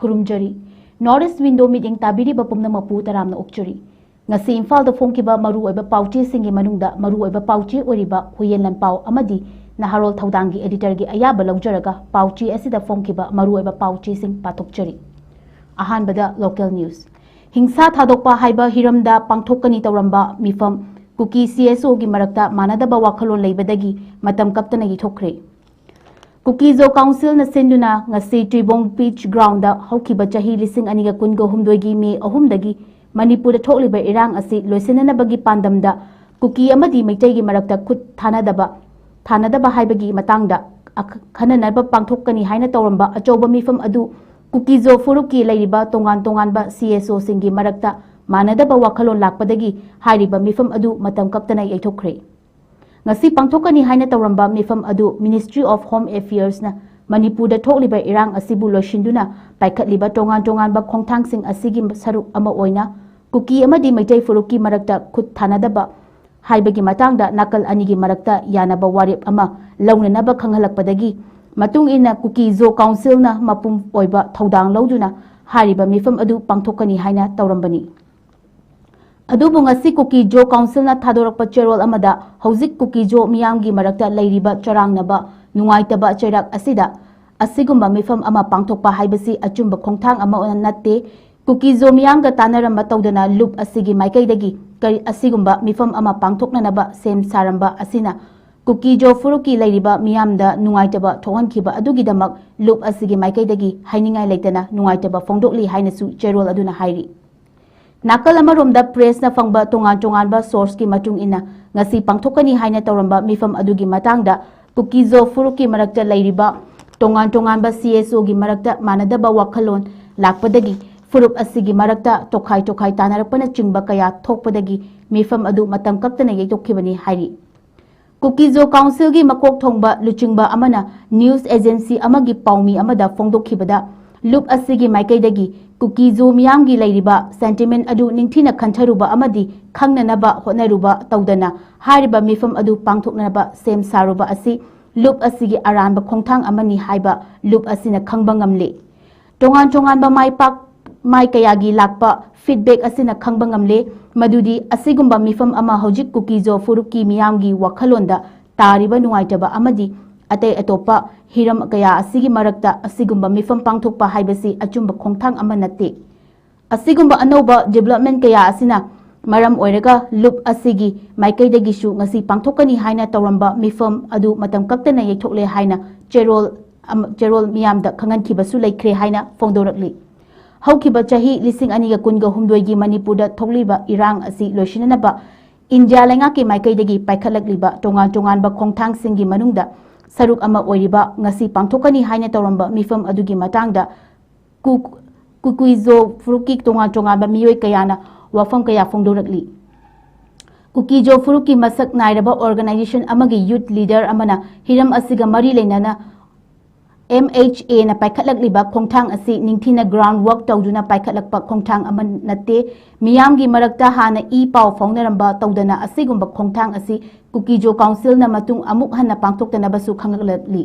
ꯈꯨꯔꯨꯝꯖꯔꯤ north east window ꯃꯤꯠꯌꯦꯡ ꯇꯥꯕꯤꯔꯤꯕ ꯄꯨꯝꯅꯃꯛꯄꯨ ꯇꯔꯥꯝꯅ ꯑꯣꯛꯆꯔꯤ ꯉꯁꯤ ꯏꯝꯐꯥꯜꯗ ꯐꯣꯡꯈꯤꯕ ꯃꯔꯨꯑꯣꯏꯕ ꯄꯥꯎꯆꯦꯁꯤꯡꯒꯤ ꯃꯅꯨꯡꯗ ꯃꯔꯨꯑꯣꯏꯕ ꯄꯥꯎꯆꯦ ꯑꯣꯏꯔꯤꯕ ꯍꯨꯌꯦꯟ ꯂꯟꯄꯥꯎ ꯑꯃꯗꯤ ꯅꯍꯥꯔꯣꯜ ꯊꯧꯗꯥꯡꯒꯤ ꯑꯦꯗꯤꯇꯔꯒꯤ ꯑꯌꯥꯕ ꯂꯧꯖꯔꯒ ꯄꯥꯎꯆꯦ ꯑꯁꯤꯗ ꯐꯣꯡꯈꯤꯕ ꯃꯔꯨꯑꯣꯏꯕ ꯄꯥꯎꯆꯦꯁꯤꯡ ꯄꯥꯊꯣꯛꯆꯔꯤ ꯑꯍꯥꯟꯕꯗ ꯂꯣꯀꯦꯜ ꯅ꯭ꯌꯨꯁ ꯍꯤꯡꯁꯥ ꯊꯥꯗꯣꯛꯄ ꯍꯥꯏꯕ ꯍꯤꯔꯝꯗ ꯄꯥꯡꯊꯣꯛꯀꯅꯤ ꯇꯧꯔꯝꯕ ꯃꯤꯐꯝ ꯀꯨꯀꯤ ꯁꯤ.ꯑꯦꯁ.ꯑꯣ.ꯒꯤ ꯃꯔꯛꯇ ꯃꯥꯟꯅꯗꯕ ꯋꯥꯈꯜꯂꯣꯟ ꯂꯩꯕꯗꯒꯤ ꯃꯇꯝ ꯀꯛꯇꯅ ꯌꯩꯊꯣꯛꯈ꯭ꯔꯦ ꯀꯨꯀꯤ ꯖꯣ-ꯀꯥꯎꯟꯁꯤꯜꯅ ꯁꯤꯟꯗꯨꯅ ꯉꯁꯤ ꯇ꯭ꯔꯤꯕꯣꯡ ꯕꯤꯆ ꯒ꯭ꯔꯥꯎꯟꯗ ꯍꯧꯈꯤꯕ ꯆꯍꯤ 2023ꯒꯤ ꯃꯦ 3ꯗꯒꯤ ꯃꯅꯤꯄꯨꯔꯗ ꯊꯣꯛꯂꯤꯕ ꯏꯔꯥꯡ ꯑꯁꯤ ꯂꯣꯏꯁꯤꯟꯅꯅꯕꯒꯤ ꯄꯥꯟꯗꯝꯗ ꯀꯨꯀꯤ ꯑꯃꯗꯤ ꯃꯩꯇꯩꯒꯤ ꯃꯔꯛꯇ ꯈꯨꯠ ꯊꯥꯅꯗꯕ ꯍꯥꯏꯕꯒꯤ ꯃꯇꯥꯡꯗ ꯈꯟꯅꯅꯕ ꯄꯥꯡꯊꯣꯛꯀꯅꯤ ꯍꯥꯏꯅ ꯇꯧꯔꯝꯕ ꯑꯆꯧꯕ ꯃꯤꯐꯝ ꯑꯗꯨ ꯀꯨꯀꯤ ꯖꯣ ꯐꯨꯔꯨꯞꯀꯤ ꯂꯩꯔꯤꯕ ꯇꯣꯉꯥꯟꯕ सी.एस.ओ.ꯁꯤꯡꯒꯤ ꯃꯔꯛꯇ ꯃꯥꯟꯅꯗꯕ ꯋꯥꯈꯜꯂꯣꯟ ꯂꯥꯛꯄꯗꯒꯤ ꯍꯥꯏꯔꯤꯕ ꯃꯤꯐꯝ ꯑꯗꯨ ꯃꯇꯝ ꯀꯛꯇꯅ ꯌꯩꯊꯣꯛꯈ꯭ꯔꯦ ngasi pangthokani haina tawramba mifam adu Ministry of Home Affairs na Manipurda thokliba irang asibu loishinduna paikhatliba tongan ba khongthangsing asigi saruk ama oina kuki amadi maitai furuki marakta khut thanadaba haibagi matangda nakal anigi marakta yanaba warip ama launanaba khanghalakpadagi matung ina kuki zo council na mapum oiba thodang lauduna hariba mifam adu pangthokani haina tawrambani अदुबु ngasi Kuki Zo council ना थादोरकपा चेरोल अमदा हौजिक cookie Zo मियामगी मरक्ता लैरिबा चरांगनबा नुंगाइतबा चैराक असिदा असिगुम्बा मिफम अमा पांगथोकपा हाइबसी अचुम्बा खोंगथांग अमा ओना नत्ते cookie जो मियामगा तानरंबा तौदना loop असिगी माइकैदगी करी असिगुम्बा मिफम अमा पांगथोकननबा same सारंबा असिना कुकी जो फुरुकी लैरिबा मियामदा नुंगाइतबा थोहनखिबा अदुगिदमक लुप असिगी माइकैदगी हाइनिंगाइ लेतना नुंगाइतबा फोंदोकली हाइनसु चेरोल अदुना हाइरि नाकल अमरोमदा प्रेस ना फंगबा तोंगान सोर्स की मटुंग इना ngasi pangthokani haina tawramba mifam adugi matangda kuki zo furuki marakta lairiba tongan ba CSO gi marakta manadaba wakhalon lakpadagi furup asigi marakta tokhai tanarakpana chingba kaya thokpadagi mifam adu matam kaktana yeitokhibani hairi kuki zo council gi makok thongba luchingba amana news agency amagi paumi amada fongdokhibada lup asigi maikaidagi Kuki Zo मियामगी लैरिबा sentiment अदु निंथिना खंथरुबा अमदी खंगननबा होनरुबा तौदना हारिबा मिफम अदु पांगथोकनबा same सारुबा असि loop असिगी अरानबा खोंथांग अमनी हाइबा लुप असिना खंगबा ngamle tongan ba mai kayagi lakpa feedback asina खंगबा ngamle madudi asigumba mifam ama hojik Kuki Zo फुरुकी मियामगी वखलोंदा तारिबा नुवाइतबा अमदी अतै अतोपा हिरम कया असिगी मरक्ता असिगुम्बा मिफम पांगथोकपा हाइबसी अचुम्बा खोंगथांग अमा नत्ते असिगुम्बा अनौबा डेवलपमेंट कया असिना मरम ओइरगा लुप असिगी माइकैदगिसु ngasi पांगथोकनी हाइना तौरंबा मिफम अदु मतम कक्तना येथोकले हाइना चेरोल मियामदा खंगनखिबसु लैख्रे हाइना फोंदोरकली हौखिबा चाही 2026 गी मणिपुरदा थोकलिबा इरांग असि लोइसिननबा इंडिया लेंगाकी माइकैदगी पाइखलकलिबा तोंगान बा खोंगथांगसिंगी मनुंगदा सरुक अमा ओइरिबा ngasi पांगथोकनी हाइना तौरंबा मिफम अदुगी matangda कुकीजो फुरुकी तोंगान बा मियोय कयाना वाफम कया फोंदोरकली कुकीजो फुरुकी मसक नाइरबा ऑर्गेनाइजेशन अमगी यूथ लीडर अमना हिरम असिगा मरी लेनाना MHA na paikhatlakliba khongthang asi ningthina ground work tawduna paikhatlakpa khongthang aman natte miyamgi marakta hana e paw faunaramba tawdana asigumba khongthang asi kuki jo council na matung amuk hanna pangthokna basu khangaklakli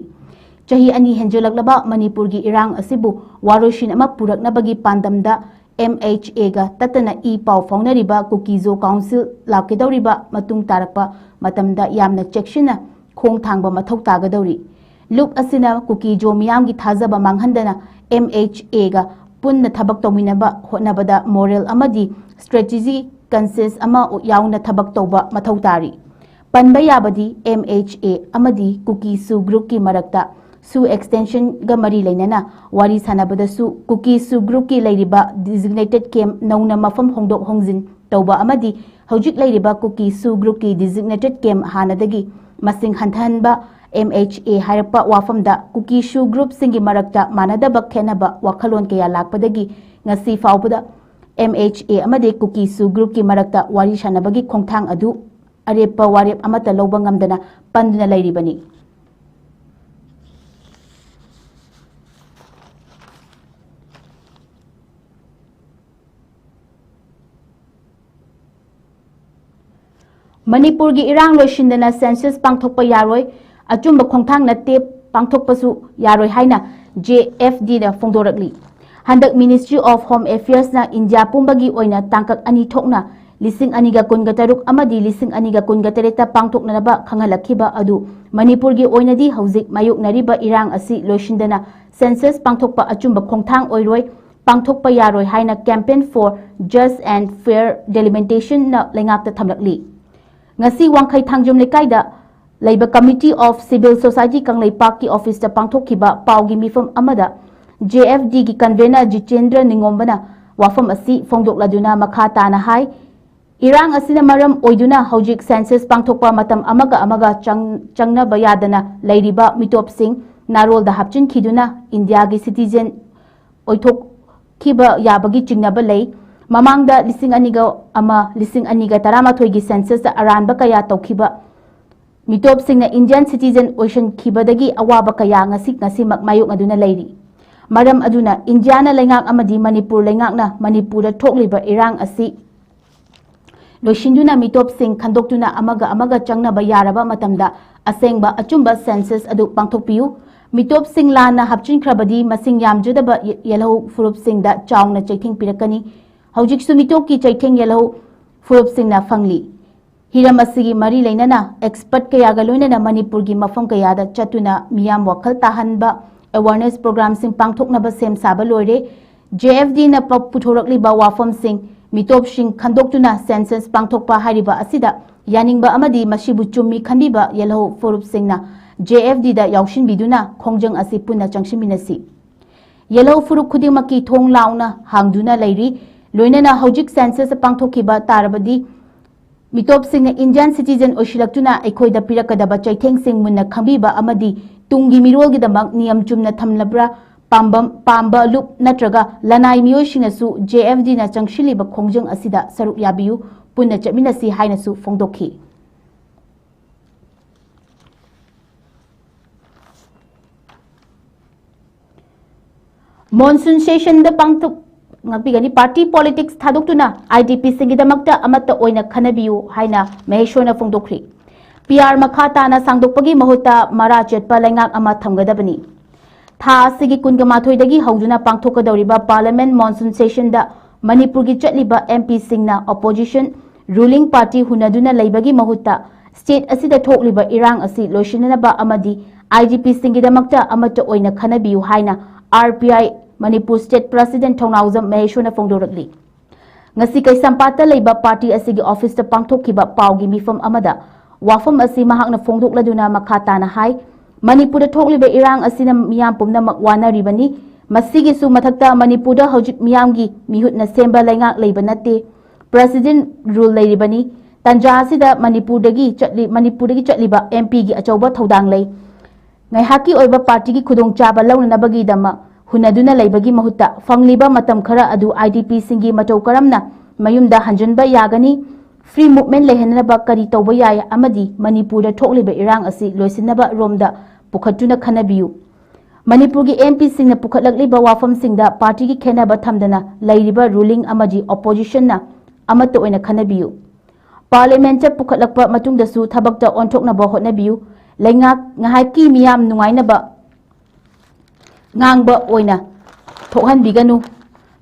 chahi ani henjolaklaba manipur gi irang asibu waroshin ama puraknabagi pandamda MHA ga tatana e paw faunariba kuki jo council lakidawriba matung tarakpa matamda yamna chekshina khongthangba mathau tagadawri loop असिना cookie Zo मियामगी थाजबा मांगहंदना MHA गा पुन्ना थबक तौमिनबा होनबदा moral अमदी strategy कंसेस अमा याउना थबक तौबा मथौ तारी पनबा याबदी MHA अमदी cookie सु group की मरक्ता सु extension गा मरी लेनना वारी सानबदसु कुकी सु ग्रुप की लैरिबा डिजिग्नेटेड कैंप नौना मफम होंदोक होंजिन तौबा अमदी हौजिक लैरिबा कुकी सु ग्रुप की डिजिग्नेटेड कैंप हानदगी मसिंग हंथहनबा MHA हायरपा वाफमदा कुकी शू ग्रुप सिंगी मरक्ता मानदबा खेनबा वखलोन कया लाकपदगी ngasi फाउबदा MHA अमदे कुकी शू ग्रुप की मरक्ता वारी सानबगी खोंगथांग अदु अरेपा वारेप अमता लौबा ngamdana panduna लैरिबनी मणिपुर की इरांग लोइसिंदना सेंसस पांगथोकपा यारोय अचुम्बा खोंगथांग नत्ते पांगथोकपसु यारोय हाइना JFD दा फोंदोरकली Handak Ministry of Home Affairs na India pumbagi oina tangkak ani thokna lising aniga kungataruk amadi lising aniga kungatareta pangthoknaba khangalakhiba adu Manipur gi oinadi hauzik mayuk nariba irang asi loishindana census pangthokpa achumba khongthang oiroi pangthokpa yaroi haina campaign for just and fair delimitation na lengakta thamlakli ngasi wangkhai thangjum lekaida leiba committee of civil society kanglei park ki office ta pangthokhiba paugi mifam amada JFD ki convener 𝗔𝗡𝗖𝗛𝗏 wafam asi fongdokladuna makha tana hai irang asina maram oiduna hojik census pangthokpa matam amaga changna bayadana leiriba mitop sing narol da hapchin khiduna India gi citizen oithok khiba yabagi chingnaba lei mamangda lising aniga taramathoi gi census da aranba kaya tokhiba mitop sing na Indian citizen ocean khibadagi awaba kaya ngasi mak mayok aduna leiri maram aduna India na lengak amadi Manipur lengak na Manipur da thokliba irang asi loishinduna mitop sing khandoktuna amaga changnaba yaraba matamda asengba achumba census adu pangthokpiu mitop sing lana hapchin khrabadi masing yamjudaba yelho furup sing da chawna chaithing pirakani hojik su mitop ki chaithing yelho furup sing na fangli hiram asigi mari leinana expert kaya ga loinana Manipur gi mafam kaya da chatuna miyam wakhal tahanba awareness program sing pangthoknaba sem saba loire JFD na puthorakli ba wafam sing mitop sing khandoktuna census pangthokpa hariba asida yaningba amadi masibu chummi khanbiba yelho furup singna JFD da yaushin biduna khongjang asi punna changsiminasi yelho furup khudimaki thong launa hangduna leiri loinana hojik census pangthokhiba tarabadi mitop singna Indian citizen oshilaktuna ekhoida pirakadaba chaitheng sing munna khambiba amadi tungi mirolgi damak niyam chumna thamlabra pamba lup natraga lanai miyoshinasu JFD na changshiliba khongjang asida saruk yabiyu punna chaminasi hainasu fongdokhi monsoon session da pangthok ngapigani party politics thadoktuna IDP singidamakta amatta oina khanabiyu haina maheshona fongdokri PR makha tana sangdokpagi mahutta mara chetpa lengak ama thamgadabani tha asigi kungamathoidagi hauduna pangthokadoriba parliament monsoon session da Manipur gi chatliba MP singna opposition ruling party hunaduna leibagi mahutta state asida thokliba irang asi loishinaba amadi IGP singidamakta amatta oina khanabiyu haina RPI Manipur State President 𝗠𝗏𝗏 maheshona fongdorakli ngasi kaisampata leiba party asigi office ta pangthokhiba paugi mifam amada wafam asi mahakna fongdokladuna makha tana hai Manipur da thokliba irang asina miyam pumna makwana ribani masigi su mathakta Manipur da hojik miyamgi mihutna semba lengak leiba natte president rule leiribani tanja asida Manipur dagi chatliba MP gi achauba thodang lei ngai haki oiba party gi khudong chaba launabagi dama hunaduna leibagi mahutta fangliba matam khara adu IDP singi matau karamna mayumda hanjanba yagani free movement lehenaba kari tawba yaya amadi Manipur da thokliba irang asi loisinaba romda pukhatuna khanabiyu Manipur gi MP singna pukhatlakliba wafam singda party gi khenaba thamdana leiriba ruling amadi opposition na amatta oina khanabiyu parliament cha pukhatlakpa matungda su thabakta onthoknaba hotnabiyu lengak ngahaki miyam nungainaba ngangba oina thokhan biganu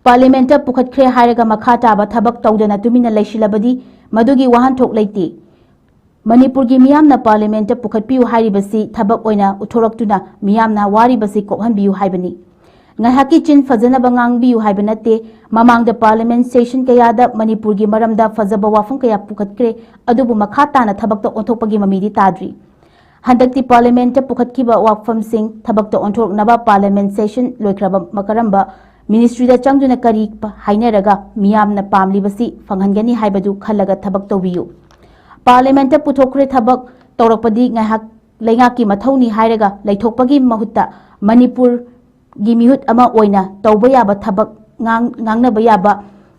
parliament ta pukhatkre hairaga makha taba thabak tawdana tumina leishilabadi madugi wahan thok leiti Manipur gi miyamna parliament ta pukhatpiu hairibasi thabak oina uthoroktuna miyamna waribasi kokhan biu haibani ngahaki chin fazana bangang biu haibanate mamangda parliament session kayada Manipur gi maramda fazaba wafam kaya pukhatkre adubu makha tana thabakta onthokpagi mamidi tadri handakti parliament ta pukhatkiba wafam sing thabakta onthoknaba parliament session loikraba makaramba ministry da changduna kari hainaraga miyamna pamlibasi fanghangani haibadu khalaga thabak tawbiyu parliament ta puthokre thabak tawrakpadi ngahak leingaki mathawni hairaga leithokpagi mahutta Manipur gi mihut ama oina tawba yaba thabak ngangnaba yaba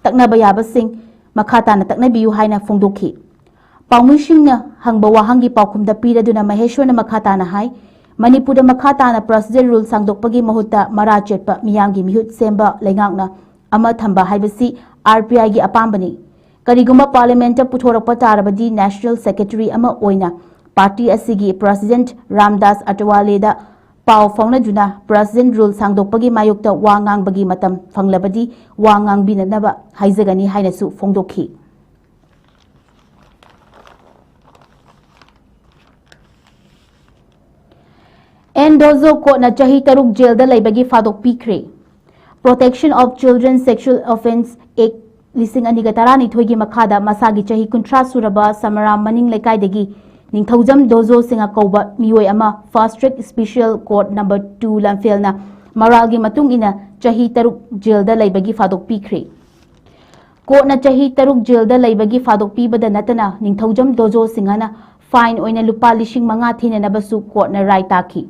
taknaba yaba sing makhatana taknabiyu haina fongdokhi Paumushingna hangba wahangi paukumda piraduna maheshwana makhatana hai Manipur da makhatana president rule sangdokpagi mahutta mara chetpa miyangi mihut semba lengakna ama thamba haibasi RPI gi apambani kariguma parliament ta puthorakpa tarabadi national secretary ama oina party asigi president Ramdas Atawale da pav फाउनजुना president rule सांगदोकपगी मायोक्ता वा ngangbagi matam fanglabadi wa ngangbinanaba haizagani hainasu fongdokhi Endozo court na chahi taruk jail da laibagi fadok pikre Protection of Children Sexual Offence Act lising anigatarani thoigi makhada masagi chahi kuntra suraba samara maning lekaidagi Ningthaujam dozo singa kauba mioi ama fast track special court number 2 lamfel na maralgi matung ina chahi taruk jail da laibagi fadok pikre court na chahi taruk jail da laibagi fadok pibada natana Ningthaujam dozo singa na fine oina lupa lishing manga thina nabasu court na rai taki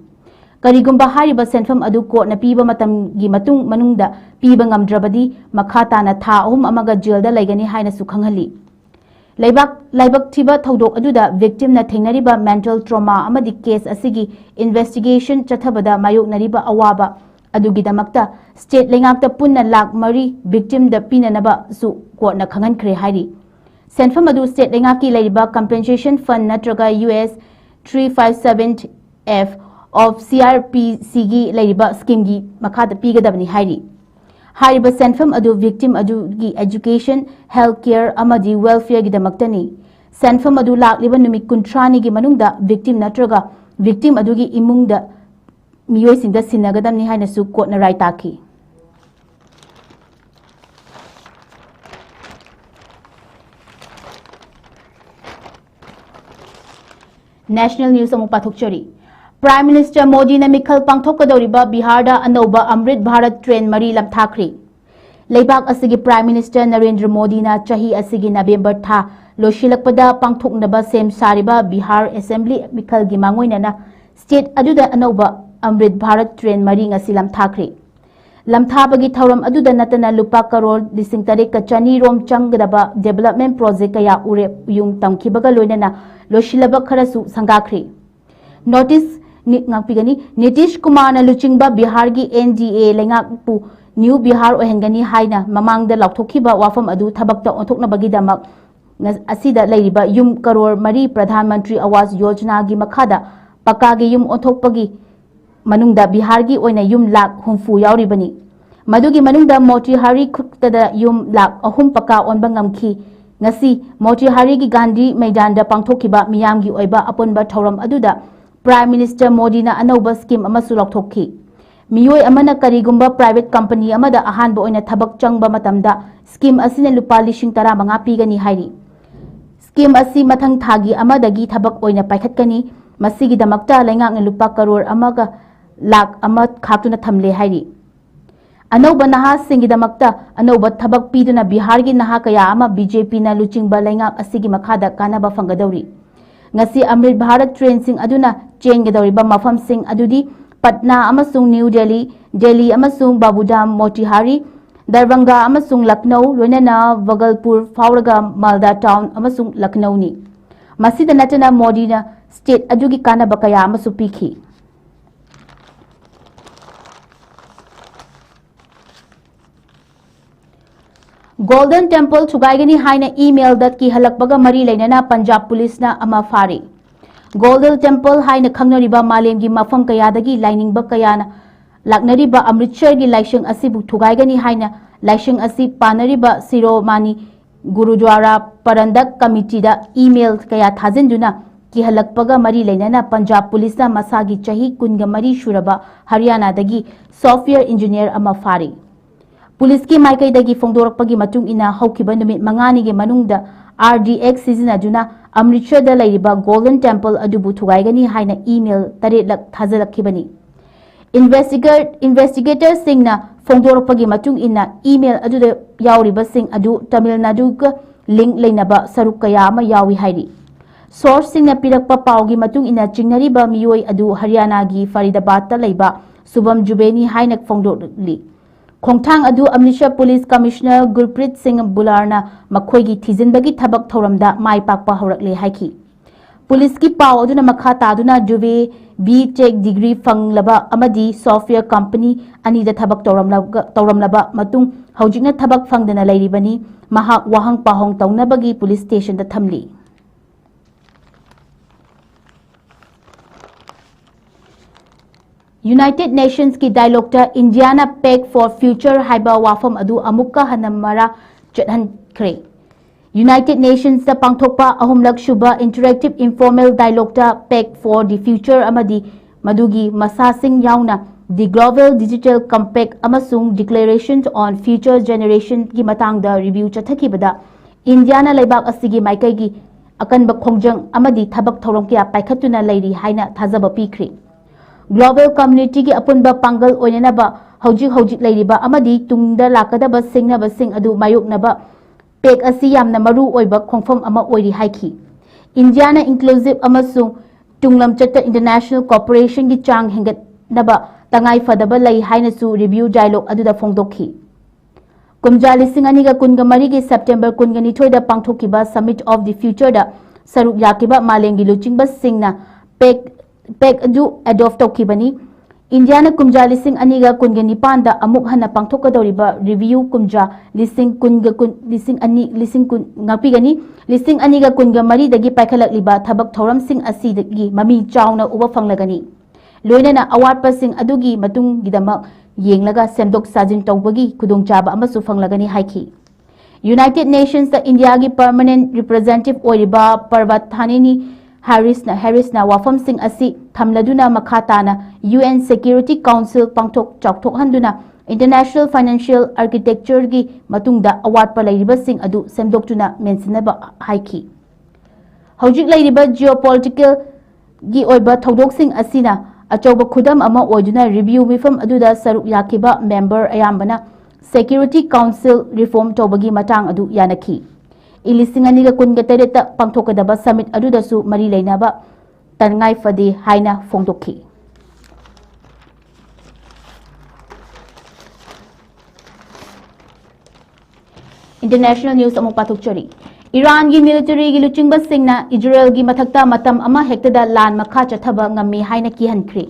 Karigumba hariba senfam adu court na piba matamgi matung manungda piba ngamdrabadi makhata na tha ahum amaga jail da laigani haina su khanghali Laibak thiba thodok aduda victim na thengnariba mental trauma amadi case asigi investigation chathabada mayok nariba awaba adugidamakta state lengakta punna lakh mari victim da pinanaba su court na khangan khre hairi senfam adu state lengaki laiba compensation fund natraga US 357F of CRPC gi laiba scheme gi makhada pigadabni hairi Hariba senfam adu victim adu gi education, healthcare amadi welfare gi damaktani. Senfam adu lakliba numit kuntrani gi manungda victim natraga victim adu gi imungda miyoi singda sinagadamni haina su court na rai taki. National News amu pathokchari. Prime Minister Modi na mikhal pangthokadoriba Bihar da anauba Amrit Bharat train mari lamthakri. Leibak asigi Prime Minister Narendra Modi na chahi asigi November tha loshilakpada pangthoknaba sem sariba Bihar Assembly mikhal gi mangoina na state aduda anauba Amrit Bharat train mari ngasi lamthakri. Lamthabagi thauram aduda natana lupa crore lising tarik ka chani rom changdaba development project kaya ure yung tamkibaga loinana loshilaba kharasu sangakri. Notice Nitish Kumar na luchingba Bihar gi NDA lengakpu New Bihar ohengani haina mamangda lauthokiba wafam adu thabakta onthoknabagi damak asida lairiba yum karor mari Pradhan Mantri Awas Yojana gi makhada pakagi yum onthokpagi manungda Bihar gi oina yum lakh humfu yauribani madugi manungda Motihari khuktada yum lakh ahum paka onba ngamki ngasi Motihari gi Gandhi Maidanda pangthokiba miyamgi oiba aponba thauram aduda Prime Minister Modi na anauba scheme amasu laukthokhi miyoi amana karigumba private company amada ahanba oina thabak changba matamda scheme asina lupa lishing tara manga pigani hairi scheme asi mathang thagi amadagi thabak oina paikhatkani masigi damakta lengak na lupa crore amaga lakh ama khatuna thamle hairi anauba naha singi damakta anauba thabak piduna Bihar gi naha kaya ama BJP na luchingba lengak asigi makhada kanaba fangadauri ngasi Amrit Bharat train sing aduna chengedoriba mafam sing adudi Patna amasung New Delhi, Delhi amasung Babudam Motihari, Darbhanga amasung Lucknow, loinana Vagalpur Fauraga Malda town amasung Lucknow ni. Masida natana Modi na state adugi kana bakaya amasu pikhi. Golden Temple thugaigani haina email dat ki halakbaga mari leinana Punjab police na ama fari. Golden Temple haina khangnariba malemgi mafam kayadagi lainingba kayana laknariba Amritsar gi laishang asibu thugaigani haina laishang asi panariba Siromani Gurudwara Parandak Committee da email kaya thajinduna ki halakpaga mari leinana Punjab police na masagi chahi kunga mari shuraba Haryana dagi software engineer ama fari Police ki maikai dagi fongdorakpagi matung ina haukiba numit mangani gi manungda RDX sizinaduna Amritsar da lairiba Golden Temple adubu thugaigani haina email taretlak thajalakhibani investigators singna fongdorakpagi matung ina email aduda yauriba sing adu Tamil Nadu ka link leinaba saruk kaya ama yawi hairi source singna pirakpa paugi matung ina chingnariba miyoi adu Haryana gi Faridabad ta laiba Subham Jubeni haina fongdorli Khongthang adu Amritsar Police Commissioner Gurpreet Singh Bularna makhoigi thizinbagi thabak thoramda mai pakpa horakle haiki Police ki paw aduna makha taduna Duve B.Tech degree fanglaba amadi software company ani da thabak tawramlaba matung haujikna thabak fangdana lairibani mahak wahang pahong tawnabagi police station da thamli United Nations ki dialogue ta India na peg for future haiba wafam adu amukka hanamara chathankre. United Nations ta pangthokpa ahumlak shuba interactive informal dialogue ta peg for the future amadi madugi masasing yauna the global digital compact amasung declarations on future generation ki matangda review chathakibada India na laibak asigi maikai gi akanba khongjang amadi thabak thorong kya paikhatuna leiri haina thajaba pikri. Global community ki apunba pangal oinanaba hojik leiriba amadi tungda lakadaba singnaba sing adu mayoknaba pek asi yamna maru oiba khongfam ama oiri haiki. India na inclusive amasung tunglam chatta international cooperation ki chang hengat naba tangai fadaba lei haina su review dialogue aduda phongdokhi. Kumja lising aniga kunga marigi September kunga nithoida pangthokiba Summit of the Future da saruk yakiba malengi luchingba singna pek adu adopt tokibani. India na kumja lising aniga kunga nipanda amuk hana pangthokadoriba review kumja lising aniga kunga mari dagi paikhalakliba thabak thoram sing asi dagi mami chawna uba fanglagani. Loinana award pasing adugi matung gidamak yenglaga semdok sajin tawbagi kudongchaba amasu fanglagani haiki. United Nations ta India gi permanent representative oiriba Parvathanini Harrisna wafam sing asi thamladuna makhatana UN Security Council pangthok chawthok handuna international financial architecture gi matungda award pa leiriba sing adu semdoktuna mentionaba haiki. Hojik leiriba geopolitical gi oiba thodok sing asina achauba khudam ama oiduna review mifam aduda saruk yakiba member ayambana Security Council reform tawbagi matang adu yanaki. Ilisinganiga kunga tereta pangthokadaba summit aduda su mari leinaba tangai fadi haina phongdokhi. International news amuk pathok chari. Iran gi military gi luchingba singna Israel gi mathakta matam ama hektada lan makha chathaba ngami haina ki hankri.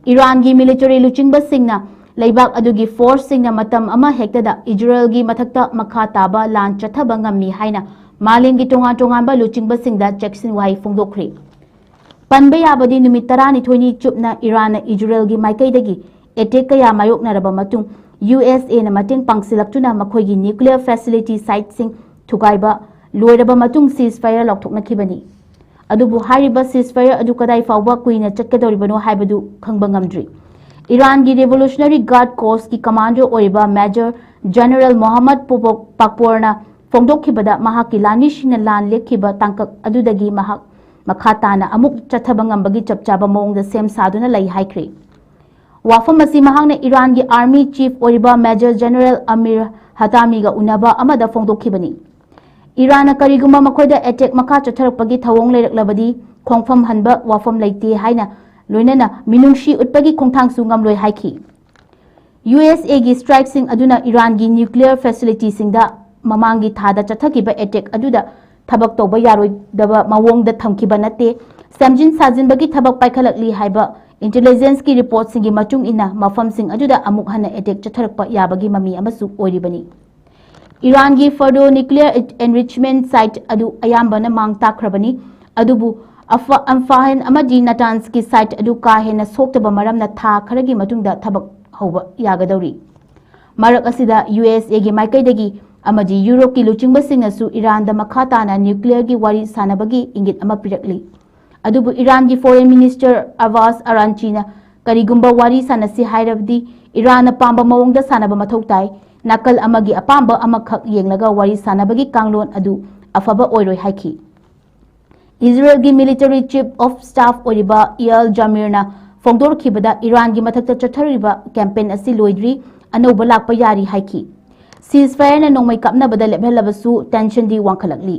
Iran gi military luchingba singna laibak adugi force singna matam ama hektada Israel gi mathakta makha taba lan chathaba ngami haina malengi tongan ba luchingba singda Jackson wai phongdokri. Panba yabadi numit 12 chupna Iran na Israel gi maikaidagi attack kaya mayoknaraba matung USA na mating pangsilaktuna makhoigi nuclear facility site sing thugaiba loiraba matung ceasefire laukthoknakibani. Adubu hariba ceasefire adu kadai fawba kuina chatkadoribano haibadu khangba ngamdri. Iran gi Revolutionary Guard Corps ki commander oiba Major General Mohammad Pakporna phongdokhibada mahaki lanishina lan lekhiba tangkak adudagi mahak makhatana amuk chathaba ngambagi chapchaba mongda sem saduna lai haikri. Wafam asi mahangna Iran gi Army Chief oiba Major General Amir Hatami ga unaba amada phongdokhibani. Iran na kariguma makoida attack makha chatharakpagi thawong leiraklabadi khongfam hanba wafam leite haina loinana minungshi utpagi khongthangsu ngamloi haiki. USA gi strike sing aduna Iran gi nuclear facility singda mamangi thada chathakiba attack aduda thabak toba yaroi daba mawongda thamkiba nate samjin sajinbagi thabak paikhalakli haiba intelligence ki report singi matung ina mafam sing aduda amuk hana attack chatharakpa yabagi mami amasu oiribani. Iran gi Fordo nuclear enrichment site adu ayambana mang takrabani adubu Amfahan amadi Natanz ki site adu kahena soktaba maramna tha kharagi matungda thabak hauba yagadauri. Marak asida USA gi maikaidagi amadi Europe ki luchingba singnasu Iran da makhatana nuclear gi wari sanabagi ingit ama pirakli. Adubu Iran gi Foreign Minister Abbas Aranchina karigumba wari sanasi hairabdi Iran na pamba mawongda sanaba mathautai nakal amagi apamba amakhak yenglaga wari sanabagi kanglon adu afaba oiroi haiki. Israel gi military chief of staff oiriba Eyal Zamirna phongdorkhibada Iran gi mathakta chathariba campaign asi loidri anauba lakpa yari haiki. Ceasefire na nongmai kapnabada lebhelabasu tension di wangkhalakli.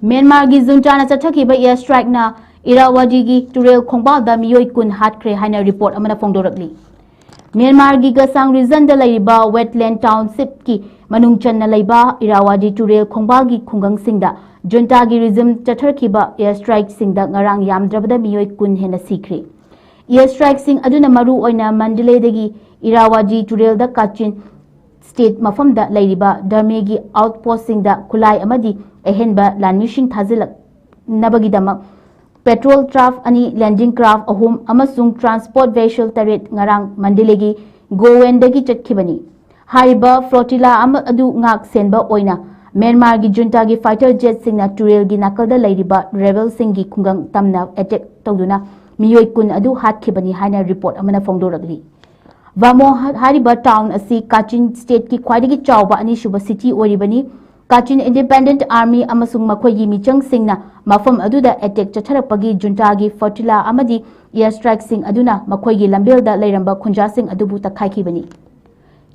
Myanmar gi junta na chathakiba air strike na Irrawaddy gi Turel khongbalda miyoi kun hatkre haina report amana phongdorakli. Myanmar gi Gasang region da laiba wetland township ki manung channa laiba Irrawaddy Turel khongbal gi khungang singda junta gi regime chatharkiba air strike singda ngarang yamdrabada miyoi kun hena sikre. Air strike sing aduna maru oina Mandalay dagi Irrawaddy Turel da Kachin state mafamda laiba Dharme gi outpost singda kulai amadi ehenba lanmishing thazilak nabagidama petrol craft ani landing craft ahum amasung transport vessel taret ngarang mandilegi gowendagi chatkhibani haiba flotilla adu ngak senba oina Myanmar gi junta gi fighter jet singna turel gi nakalda leiriba rebel singi khungang tamna attack tawduna miyoi kun adu hatkibani haina report amana fongdoragli Vamo hariba town asi Kachin state ki khwaidagi chawba ani shuba city oribani Kachin Independent Army amasung makhoigi michang singna mafam aduda attack chatharapagi junta gi fortilla amadi air strike sing aduna makhoigi lambelda leiramba khunja sing adubu takhaikibani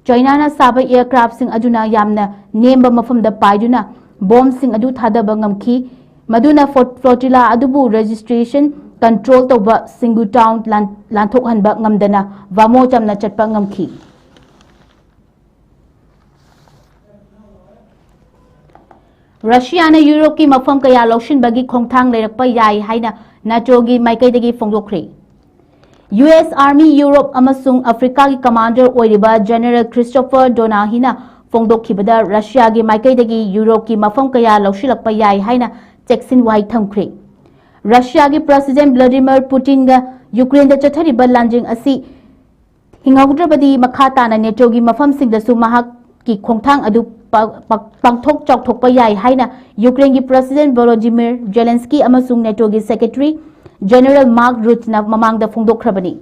China na saba aircraft sing aduna yamna nemba mafam da paiduna bomb sing adu thadaba ngamki maduna flotilla adubu registration control toba singu town lanthok hanba ngamdana vamo chamna chatpa ngamki Russia na Europe ki mafam kaya loshin bagi khongthang leirakpa yai haina NATO gi maikai dagi fongdokre US Army Europe amasung Africa ki commander oiriba General Christopher Donahina fongdokhibada Russia gi maikai dagi Europe ki mafam kaya loshilakpa yai haina cheksin wai thamkhre Russia ki President Vladimir Putin ga Ukraine da chathariba lanjing asi hingaudrabadi makhata na NATO gi mafam sing da su mahak ki khongthang adu pangthok chokthokpa yai haina Ukraine ki President Volodymyr Zelensky amasung NATO gi Secretary General Mark Rutte na mamang da fongdokhrabani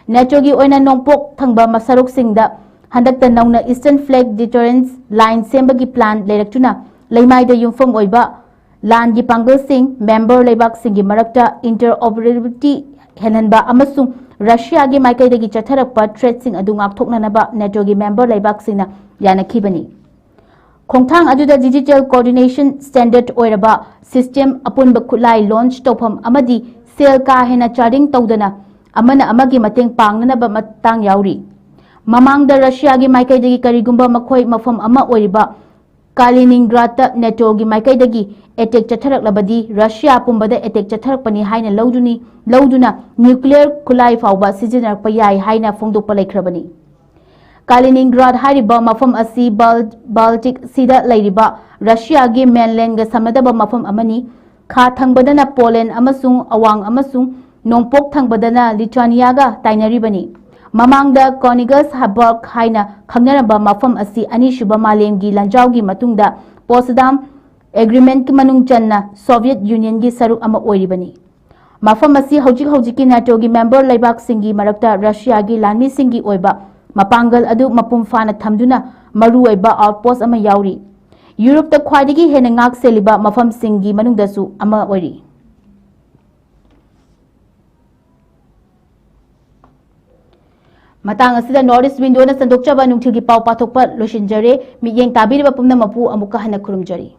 NATO gi oina nongpok thangba masarok singda handakta nauna Eastern Flag Deterrence Line sembagi plan leirakchuna leimai da yumfam oiba lan gi pangal sing member leibak singi marakta interoperability henhanba amasung Russia gi maikai dagi chatharakpa threat sing adu ngakthoknanaba NATO gi member leibak singna yanakhibani Khongthang aduda digital coordination standard oiraba system apunba khulai launch tawpham amadi sel ka hena charting tawdana amana amagi mateng pangnanaba matang yauri mamangda Russia gi maikai dagi karigumba makhoi mafam ama oiriba Kaliningrad ta NATO gi maikai dagi attack chatharaklabadi Russia pumbada attack chatharakpani haina lauduna nuclear khulai fawba sijinar yai haina fongdokpa laikhrabani Kaliningrad hariba mafam asi Baltic sida leiriba Russia gi mainland ga samadaba mafam amani kha thangbadana Poland amasung awang amasung nongpok thangbadana Lithuania ga tainaribani mamangda Konigas Habak haina khangnaraba mafam asi ani shuba malemgi lanjawgi matungda Potsdam Agreement ki manung channa Soviet Union gi saruk ama oiribani mafam asi hojiki NATO gi member leibak singi marakta Russia gi lanmi singi oiba mapangal adu mapum fana thamduna maru oiba outpost ama yauri Europe ta khwaidagi hena ngak seliba mafam singi manungdasu ama oiri matang asida Northeast window na sandokchaba nungthilgi pau pathokpa loshinjare miyeng tabiriba pumna mapu amuka hana khurumjari